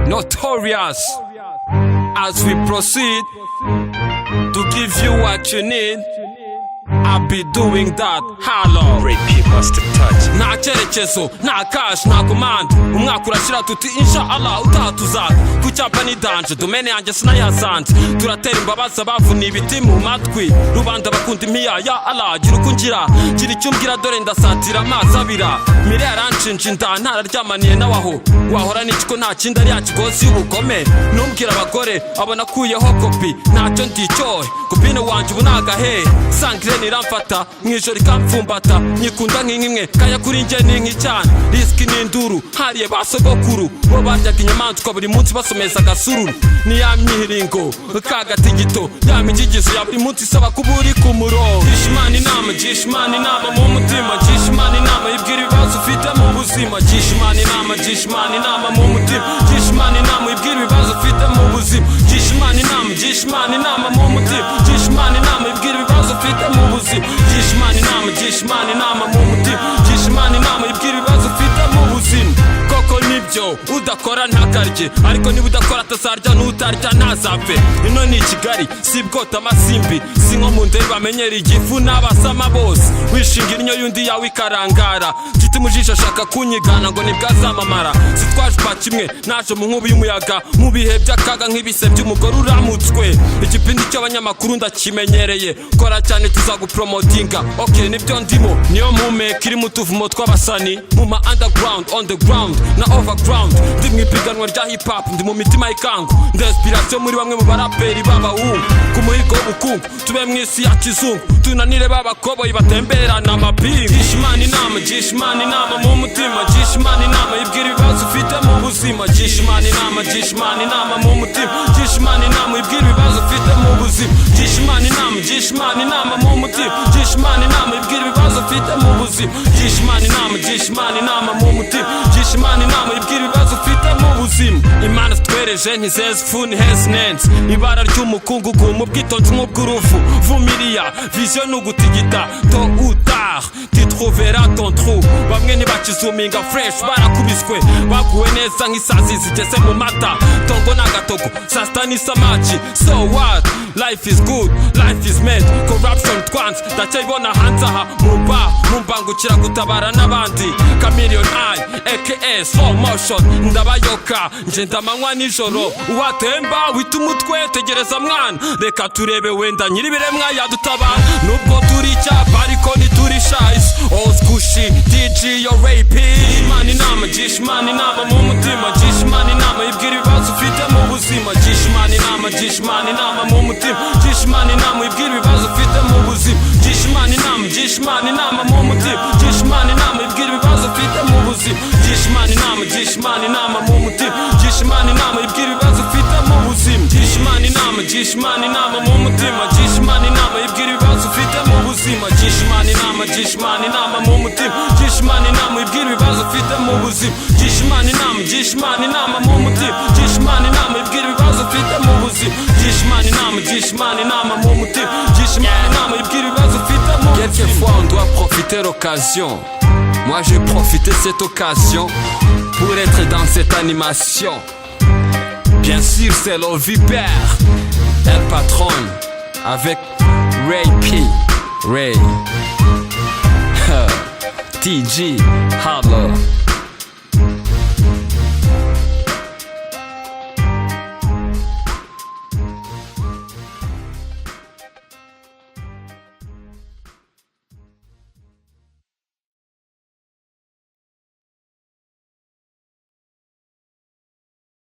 Notorious. As we proceed to give you what you need, I'll be doing that. Hello. Ray P Master Touch. Nta cyerekezo, nta cash, nta command. Umwaka urashira tuti inshallah utatuzaza. Ku cyapa ni danje, domene yanjye sinayasanze. Turatera imbabazi abavuna ibiti mu matwi. Rubanda bakunda impiya ya Allah. Gira uko ngira, gira icyo umbwira dore ndasatira amazi abira. Mire yaranshinja inda ntararyamaniye nawaho. Wahora n'ikiko nta kindi ari yakigozi y'ubugome. Numbwira abagore abona kuyeho kopi. Ntacyo ndicyohe, kopine wanje ubu nagahe. Sangre niramfata, mwijoro ikamfumbata. Nyikunda nk'inkimwe, kaya kuri nge ni nk'icyana. Riski n'induru, hariye ba sogokuru. Bo baryaga inyamaswa buri munsi basomeza agasururu. Ni ya myihiringo, kagatigito. Ya migigizo ya buri munsi isaba kuba uri ku murongo. Gisha Imana inama, gisha Imana inama mu mutima. Gisha Imana inama ibwira ibibazo ufite mu buzima. Gisha Imana inama, gisha Imana inama mu mutima. Gisha Imana inama ibwira ibibazo ufite mu buzima. Gisha Imana inama, gisha Imana inama mu mutima. Gisha Imana inama ibwira ibibazo ufite mu buzima. Gisha Imana inama, gisha Imana inama mu mutima. Gisha Imana inama ibwira ibibazo ufite mu buzima. Koko nibyo udakora ntakarye, ariko niba udakora atazarya n'utarya ntazapfe. Ino ni Kigali, si bwota amasimbi, si nko mu ndebe bamenyera igifu n'abasama bose. Wishingira inyo y'undi yawe ikarangara, mfite mu jisho ashaka kunyigana ngo nibwo azamamara. Sitwaje pa kimwe naje mu nkubi y'umuyaga, mu bihe by'akaga nk'ibise by'umugore uramutswe. Igipindi cy'abanyamakuru ndakimenyereye, kora cyane tuzagupromotinga. Okay nibyo ndimo, niyo mpumeka iri mu tuvumo tw'abasani. Mu ma underground, on the ground na overground. Ndi mu ipiganwa rya hip hop, ndi mu mitima y'ikangu. Ndi inspiration muri bamwe mu baraperi b'abahungu. Ku muhigo w'ubukungu, tube mu isi ya kizungu. Tunanire b'abakoboyi batemberana amapingu. Gisha Imana inama, gisha Imana inama mu mutima. Gisha Imana inama ibwira ibibazo ufite mu buzima. Gisha Imana inama, gisha Imana inama mu mutima. Gisha Imana inama ibwira ibibazo ufite mu buzima. Gisha Imana inama, gisha Imana inama mu mutima. Gisha Imana inama ibwira ibibazo ufite mu buzima. Gisha Imana inama, gisha Imana inama mu mutima. Gisha Imana inama ibwira ibibazo ufite mu buzima. Imana zitwereje ntizeze ifu ntiheze nenze. Ibara ry'umukungugu mu bwitonzi nk'ubw'uruvu. Vumiriya, vision n'ugutigita. Tôt ou tard, tu trouveras ton trou. Bamwe ntibakizuminga fresh barakubiswe. Baguwe neza nk'isazi zigeze mu mata. Tongo n'agatogo, saa sita n'isamaci. So what? Life is good, life is made. Corruption twanze, ndacyayibona hanze aha. Mu mbangukira gutabara n'abandi. Chameleon eye, aka slow motion. Ndabayoka, ngenda amanywa nijoro. Uwatemba wita umutwe, tegereza mwana. Reka turebe wenda nyir'ibiremwa yadutabara. Nubwo turi icyapa ariko ntituri shayizi. Old Squishy, DJ yo Ray P. Gisha Imana inama, gisha Imana inama mu mutima. Gisha Imana inama ibwira ibibazo ufite mu buzima. Gisha Imana inama, gisha Imana inama mu mutima. Gisha Imana inama ibwira ibibazo ufite mu buzima. Gisha Imana inama, gisha Imana inama mu mutima. Gisha Imana inama ibwira ibibazo ufite mu buzima. Gisha Imana inama, gisha Imana inama mu mutima. Gisha Imana inama ibwira ibibazo ufite mu buzima. Gisha Imana inama, gisha Imana inama mu mutima. Gisha Imana inama ibwira ibibazo ufite mu buzima. Gisha Imana inama, gisha Imana inama mu mutima. Gisha Imana inama ibwira ibibazo ufite mu buzima. Gisha Imana inama, gisha Imana inama mu mutima. Gisha Imana inama ibwira ibibazo ufite mu buzima. Gisha Imana inama, gisha Imana inama mu mutima. Gisha Imana inama ibwira ibibazo ufite mu buzima. Quelquefois on doit profiter l'occasion. Moi j'ai profité cette occasion pour être dans cette animation. Bien sûr c'est le Vipère, El Patron avec Ray P. Ray TG Hello.